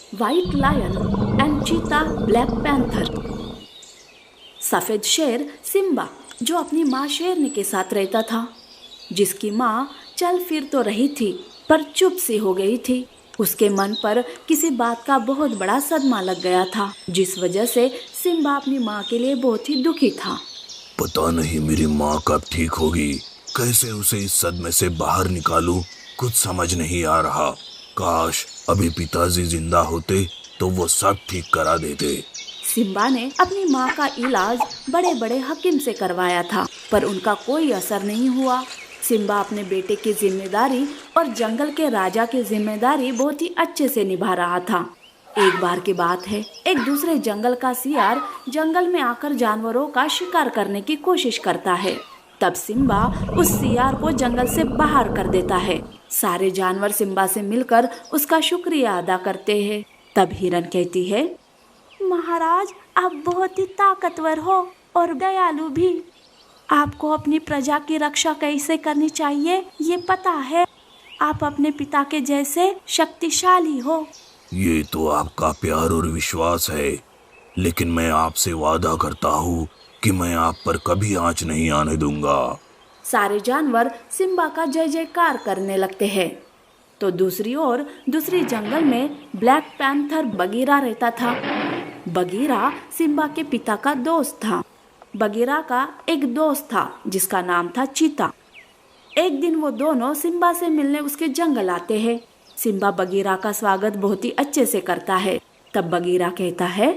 White lion and चीता black panther. सफेद शेर सिम्बा, जो अपनी माँ शेरनी के साथ रहता था, जिसकी माँ चल फिर तो रही थी पर चुप सी हो गई थी। उसके मन पर किसी बात का बहुत बड़ा सदमा लग गया था, जिस वजह से सिम्बा अपनी माँ के लिए बहुत ही दुखी था। पता नहीं मेरी माँ कब ठीक होगी, कैसे उसे इस सदमे से बाहर निकालूं, कुछ समझ नहीं आ रहा। काश अभी पिताजी जिंदा होते तो वो सब ठीक करा देते। सिम्बा ने अपनी माँ का इलाज बड़े बड़े हकीम से करवाया था, पर उनका कोई असर नहीं हुआ। सिम्बा अपने बेटे की जिम्मेदारी और जंगल के राजा की जिम्मेदारी बहुत ही अच्छे से निभा रहा था। एक बार की बात है, एक दूसरे जंगल का सियार जंगल में आकर जानवरों का शिकार करने की कोशिश करता है। तब सिम्बा उस सियार को जंगल से बाहर कर देता है। सारे जानवर सिम्बा से मिलकर उसका शुक्रिया अदा करते हैं। तब हिरन कहती है, महाराज, आप बहुत ही ताकतवर हो और दयालु भी। आपको अपनी प्रजा की रक्षा कैसे करनी चाहिए ये पता है। आप अपने पिता के जैसे शक्तिशाली हो। ये तो आपका प्यार और विश्वास है, लेकिन मैं आपसे वादा करता हूँ कि मैं आप पर कभी आंच नहीं आने दूंगा। सारे जानवर सिम्बा का जय जयकार करने लगते हैं। तो दूसरी ओर दूसरी जंगल में ब्लैक पैंथर बगीरा रहता था। बगीरा सिम्बा के पिता का दोस्त था। बगीरा का एक दोस्त था जिसका नाम था चीता। एक दिन वो दोनों सिम्बा से मिलने उसके जंगल आते हैं। सिम्बा बगीरा का स्वागत बहुत ही अच्छे से करता है। तब बगीरा कहता है,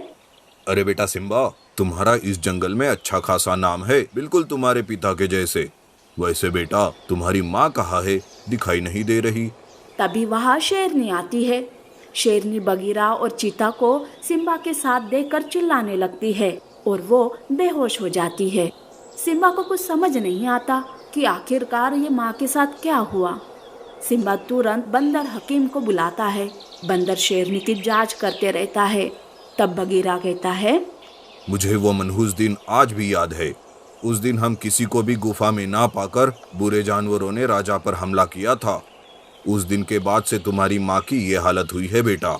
अरे बेटा सिम्बा, तुम्हारा इस जंगल में अच्छा खासा नाम है, बिल्कुल तुम्हारे पिता के जैसे। वैसे बेटा, तुम्हारी माँ कहाँ है, दिखाई नहीं दे रही। तभी वहाँ शेरनी आती है। शेरनी बगीरा और चीता को सिम्बा के साथ देखकर चिल्लाने लगती है और वो बेहोश हो जाती है। सिम्बा को कुछ समझ नहीं आता कि आखिरकार ये माँ के साथ क्या हुआ। सिम्बा तुरंत बंदर हकीम को बुलाता है। बंदर शेरनी की जांच करते रहता है। तब बगीरा कहता है, मुझे वो मनहूस दिन आज भी याद है। उस दिन हम किसी को भी गुफा में ना पाकर बुरे जानवरों ने राजा पर हमला किया था। उस दिन के बाद से तुम्हारी माँ की ये हालत हुई है बेटा।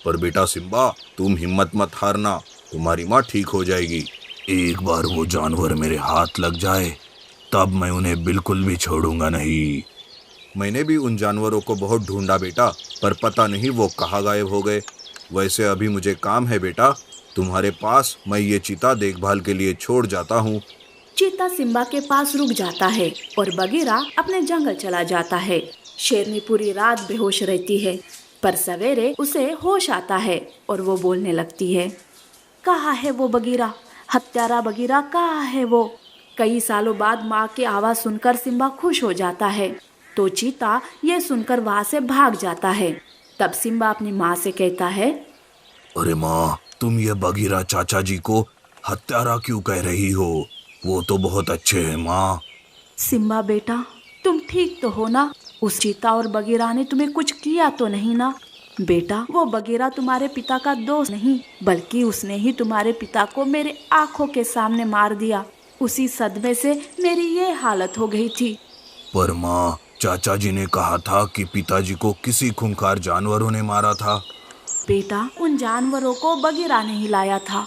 पर बेटा सिम्बा, तुम हिम्मत मत हारना, तुम्हारी माँ ठीक हो जाएगी। एक बार वो जानवर मेरे हाथ लग जाए तब मैं उन्हें बिल्कुल भी छोड़ूंगा नहीं। मैंने भी उन जानवरों को बहुत ढूंढा बेटा, पर पता नहीं वो कहाँ गायब हो गए। वैसे अभी मुझे काम है बेटा, तुम्हारे पास मैं ये चीता देखभाल के लिए छोड़ जाता हूँ। चीता सिम्बा के पास रुक जाता है और बगीरा अपने जंगल चला जाता है। शेरनी पूरी रात बेहोश रहती है, पर सवेरे उसे होश आता है और वो बोलने लगती है, कहाँ है वो बगीरा, हत्यारा बगीरा कहाँ है वो। कई सालों बाद माँ की आवाज सुनकर सिम्बा खुश हो जाता है। तो चीता ये सुनकर वहाँ से भाग जाता है। तब सिम्बा अपनी माँ से कहता है, अरे माँ, तुम ये बगीरा चाचा जी को हत्यारा क्यों कह रही हो? वो तो बहुत अच्छे हैं माँ। सिम्बा बेटा, तुम ठीक तो हो ना? उस चीता और बगीरा ने तुम्हें कुछ किया तो नहीं ना? बेटा, वो बगीरा तुम्हारे पिता का दोस्त नहीं, बल्कि उसने ही तुम्हारे पिता को मेरे आंखों के सामने मार दिया। उसी सदमे से मेरी ये हालत हो गई थी। पर माँ, चाचा जी ने कहा था कि पिताजी को किसी खूंखार जानवरों ने मारा था। बेटा, उन जानवरों को बगीरा ने ही लाया था।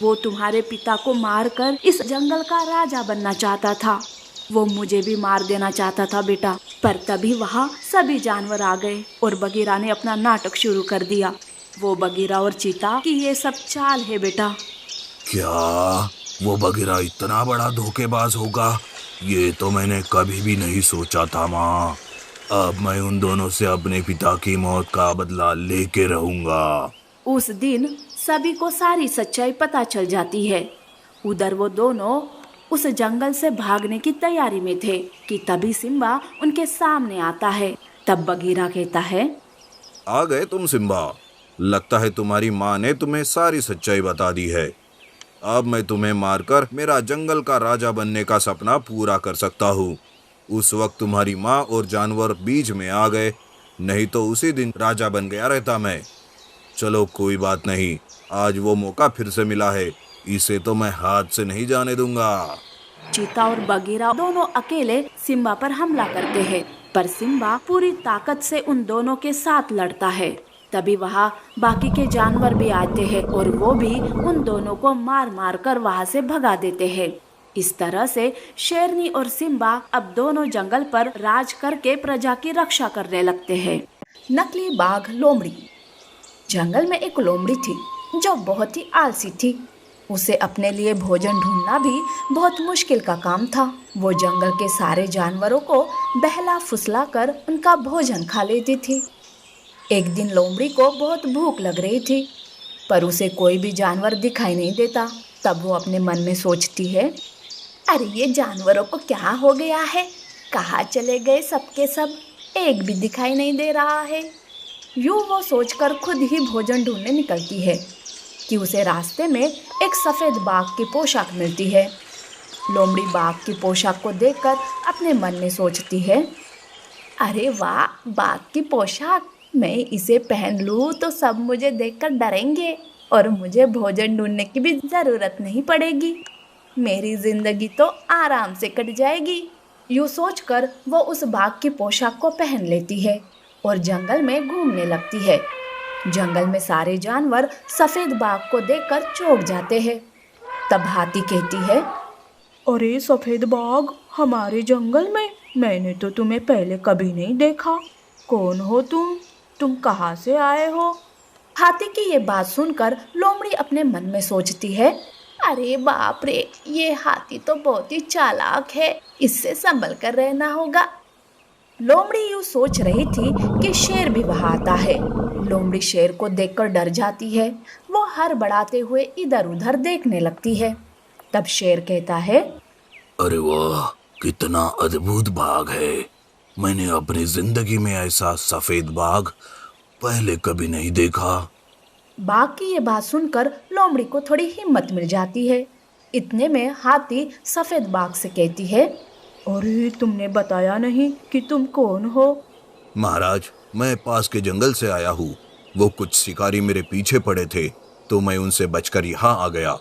वो तुम्हारे पिता को मारकर इस जंगल का राजा बनना चाहता था। वो मुझे भी मार देना चाहता था बेटा, पर तभी वहाँ सभी जानवर आ गए और बगीरा ने अपना नाटक शुरू कर दिया। वो बगीरा और चीता की ये सब चाल है बेटा। क्या वो बगीरा इतना बड़ा धोखेबाज होगा? ये तो मैंने कभी भी नहीं सोचा था माँ। अब मैं उन दोनों से अपने पिता की मौत का बदला लेके रहूंगा। उस दिन सभी को सारी सच्चाई पता चल जाती है। उधर वो दोनों उस जंगल से भागने की तैयारी में थे कि तभी सिम्बा उनके सामने आता है। तब बगीरा कहता है, आ गए तुम सिम्बा। लगता है तुम्हारी माँ ने तुम्हें सारी सच्चाई बता दी है। अब मैं तुम्हें मारकर मेरा जंगल का राजा बनने का सपना पूरा कर सकता हूँ। उस वक्त तुम्हारी माँ और जानवर बीच में आ गए, नहीं तो उसी दिन राजा बन गया रहता मैं। चलो कोई बात नहीं, आज वो मौका फिर से मिला है, इसे तो मैं हाथ से नहीं जाने दूंगा। चीता और बगीरा दोनों अकेले सिम्बा पर हमला करते हैं, पर सिम्बा पूरी ताकत से उन दोनों के साथ लड़ता है। तभी वहाँ बाकी के जानवर भी आते हैं और वो भी उन दोनों को मार मार कर वहाँ से भगा देते हैं। इस तरह से शेरनी और सिम्बा अब दोनों जंगल पर राज करके प्रजा की रक्षा करने लगते हैं। नकली बाघ लोमड़ी। जंगल में एक लोमड़ी थी जो बहुत ही आलसी थी। उसे अपने लिए भोजन ढूंढना भी बहुत मुश्किल का काम था। वो जंगल के सारे जानवरों को बहला फुसला कर उनका भोजन खा लेती थी। एक दिन लोमड़ी को बहुत भूख लग रही थी, पर उसे कोई भी जानवर दिखाई नहीं देता। तब वो अपने मन में सोचती है, अरे ये जानवरों को क्या हो गया है, कहाँ चले गए सबके सब, एक भी दिखाई नहीं दे रहा है। यूं वो सोचकर खुद ही भोजन ढूंढने निकलती है कि उसे रास्ते में एक सफेद बाघ की पोशाक मिलती है। लोमड़ी बाघ की पोशाक को देखकर अपने मन में सोचती है, अरे वाह, बाघ की पोशाक, मैं इसे पहन लूँ तो सब मुझे देखकर डरेंगे और मुझे भोजन ढूंढने की भी ज़रूरत नहीं पड़ेगी। मेरी जिंदगी तो आराम से कट जाएगी। यूँ सोचकर वो उस बाघ की पोशाक को पहन लेती है और जंगल में घूमने लगती है। जंगल में सारे जानवर सफेद बाघ को देखकर चौंक जाते हैं। तब हाथी कहती है, अरे सफेद बाघ, हमारे जंगल में, मैंने तो तुम्हें पहले कभी नहीं देखा। कौन हो तुम कहाँ से आए हो? हाथी की ये बात सुनकर लोमड़ी अपने मन में सोचती है, अरे बाप रे, ये हाथी तो बहुत ही चालाक है, इससे संभल कर रहना होगा। लोमड़ी यूँ सोच रही थी कि शेर भी वहाँ आता है। लोमड़ी शेर को देखकर डर जाती है। वो हड़बड़ाते हुए इधर उधर देखने लगती है। तब शेर कहता है, अरे वाह, कितना अद्भुत बाघ है। मैंने अपनी जिंदगी में ऐसा सफेद बाघ पहले कभी नहीं देखा। बाघ की ये बात सुनकर लोमड़ी को थोड़ी हिम्मत मिल जाती है। इतने में हाथी सफेद बाघ से कहती है, अरे तुमने बताया नहीं कि तुम कौन हो? महाराज, मैं पास के जंगल से आया हूँ। वो कुछ शिकारी मेरे पीछे पड़े थे तो मैं उनसे बचकर यहाँ आ गया।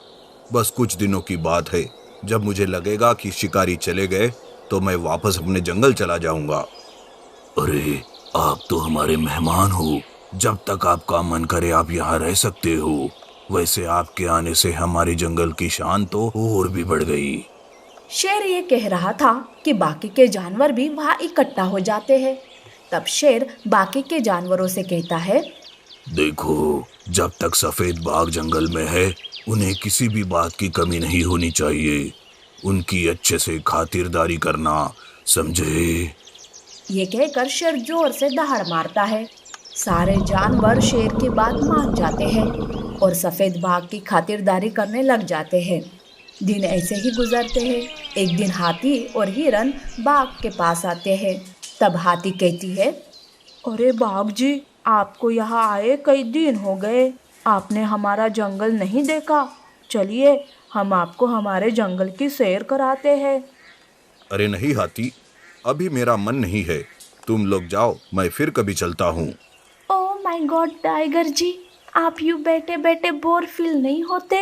बस कुछ दिनों की बात है, जब मुझे लगेगा कि शिकारी चले गए तो मैं वापस अपने जंगल चला जाऊंगा। अरे आप तो हमारे मेहमान हो, जब तक आपका मन करे आप यहाँ रह सकते हो। वैसे आपके आने से हमारे जंगल की शान तो और भी बढ़ गई। शेर ये कह रहा था कि बाकी के जानवर भी वहाँ इकट्ठा हो जाते हैं। तब शेर बाकी के जानवरों से कहता है, देखो, जब तक सफेद बाघ जंगल में है उन्हें किसी भी बात की कमी नहीं होनी चाहिए। उनकी अच्छे से खातिरदारी करना, समझे? ये कहकर शेर जोर से दहाड़ मारता है। सारे जानवर शेर की बात मान जाते हैं और सफेद बाघ की खातिरदारी करने लग जाते हैं। दिन ऐसे ही गुजरते हैं। एक दिन हाथी और हिरन बाघ के पास आते हैं। तब हाथी कहती है, अरे बाघ जी, आपको यहाँ आए कई दिन हो गए, आपने हमारा जंगल नहीं देखा। चलिए हम आपको हमारे जंगल की सैर कराते हैं। अरे नहीं हाथी, अभी मेरा मन नहीं है, तुम लोग जाओ, मैं फिर कभी चलता हूँ। ओह माय गॉड टाइगर जी, आप यूँ बैठे बैठे बोर फील नहीं होते?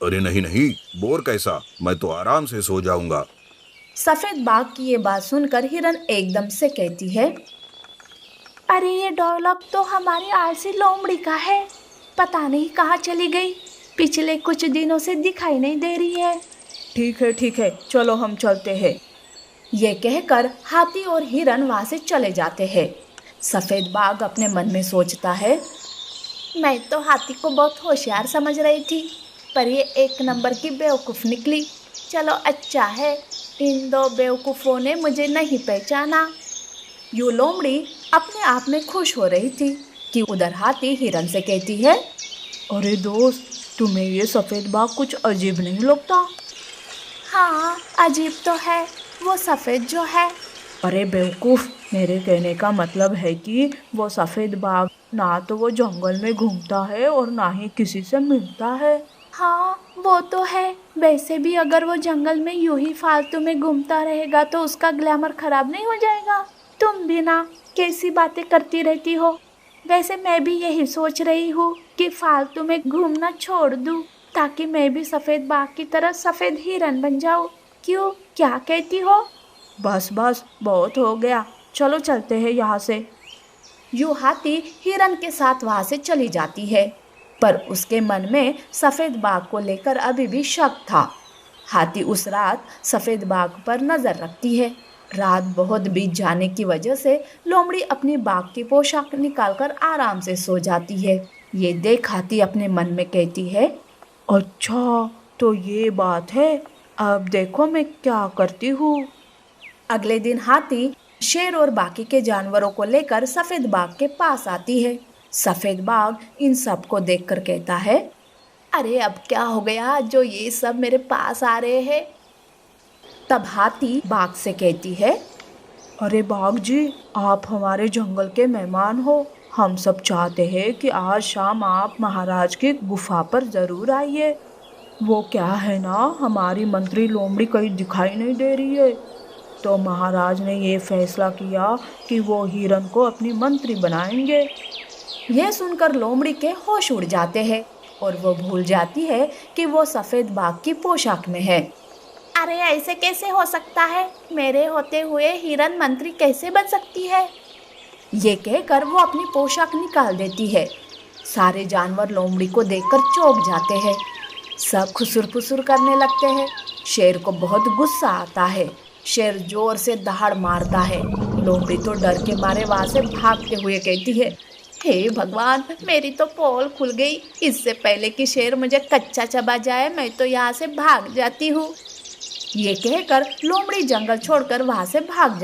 अरे नहीं नहीं, बोर कैसा, मैं तो आराम से सो जाऊंगा। सफेद बाघ की ये बात सुनकर हिरन एकदम से कहती है, अरे ये डायलॉग तो हमारी आलसी लोमड़ी का है, पता नहीं कहाँ चली गई, पिछले कुछ दिनों से दिखाई नहीं दे रही है। ठीक है, चलो हम चलते हैं। ये कहकर हाथी और हिरन वहाँ से चले जाते हैं। सफेद बाघ अपने मन में सोचता है, मैं तो हाथी को बहुत होशियार समझ रही थी, पर ये एक नंबर की बेवकूफ़ निकली। चलो अच्छा है, इन दो बेवकूफ़ों ने मुझे नहीं पहचाना। यूँ लोमड़ी अपने आप में खुश हो रही थी कि उधर हाथी हिरन से कहती है, अरे दोस्त, तुम्हें ये सफ़ेद बाघ कुछ अजीब नहीं लगता? हाँ अजीब तो है, वो सफ़ेद जो है। अरे बेवकूफ़, मेरे कहने का मतलब है कि वो सफ़ेद बाघ ना तो वो जंगल में घूमता है और ना ही किसी से मिलता है। हाँ वो तो है, वैसे भी अगर वो जंगल में यूं ही फालतू में घूमता रहेगा तो उसका ग्लैमर खराब नहीं हो जाएगा? तुम भी ना कैसी बातें करती रहती हो। वैसे मैं भी यही सोच रही हूँ कि फालतू में घूमना छोड़ दूँ ताकि मैं भी सफ़ेद बाघ की तरह सफ़ेद हिरन बन जाऊँ। क्यों, क्या कहती हो? बस बहुत हो गया, चलो चलते हैं यहाँ से। यूं हाथी हिरन के साथ वहां से चली जाती है, पर उसके मन में सफेद बाघ को लेकर अभी भी शक था। हाथी उस रात सफेद बाघ पर नजर रखती है। रात बहुत बीत जाने की वजह से लोमड़ी अपनी बाघ की पोशाक निकालकर आराम से सो जाती है। ये देख हाथी अपने मन में कहती है, अच्छा तो ये बात है, अब देखो मैं क्या करती हूँ। अगले दिन हाथी शेर और बाकी के जानवरों को लेकर सफेद बाघ के पास आती है। सफेद बाघ इन सब को देखकर कहता है, अरे अब क्या हो गया जो ये सब मेरे पास आ रहे हैं। तब हाथी बाघ से कहती है, अरे बाघ जी, आप हमारे जंगल के मेहमान हो। हम सब चाहते हैं कि आज शाम आप महाराज की गुफा पर ज़रूर आइए। वो क्या है ना, हमारी मंत्री लोमड़ी कहीं दिखाई नहीं दे रही है, तो महाराज ने ये फैसला किया कि वो हिरन को अपनी मंत्री बनाएंगे। यह सुनकर लोमड़ी के होश उड़ जाते हैं और वो भूल जाती है कि वो सफेद बाघ की पोशाक में है। अरे ऐसे कैसे हो सकता है, मेरे होते हुए हिरन मंत्री कैसे बन सकती है। ये कहकर वो अपनी पोशाक निकाल देती है। सारे जानवर लोमड़ी को देखकर चौंक जाते हैं। सब खुसुर फुसुर करने लगते हैं। शेर को बहुत गुस्सा आता है। शेर जोर से दहाड़ मारता है। लोमड़ी तो डर के मारे वहां से भागते हुए कहती है, हे भगवान, मेरी तो पोल खुल गई। इससे पहले कि शेर मुझे कच्चा चबा जाए मैं तो यहाँ से भाग जाती हूँ। ये कहकर लोमड़ी जंगल छोड़कर वहां से भाग जाती है।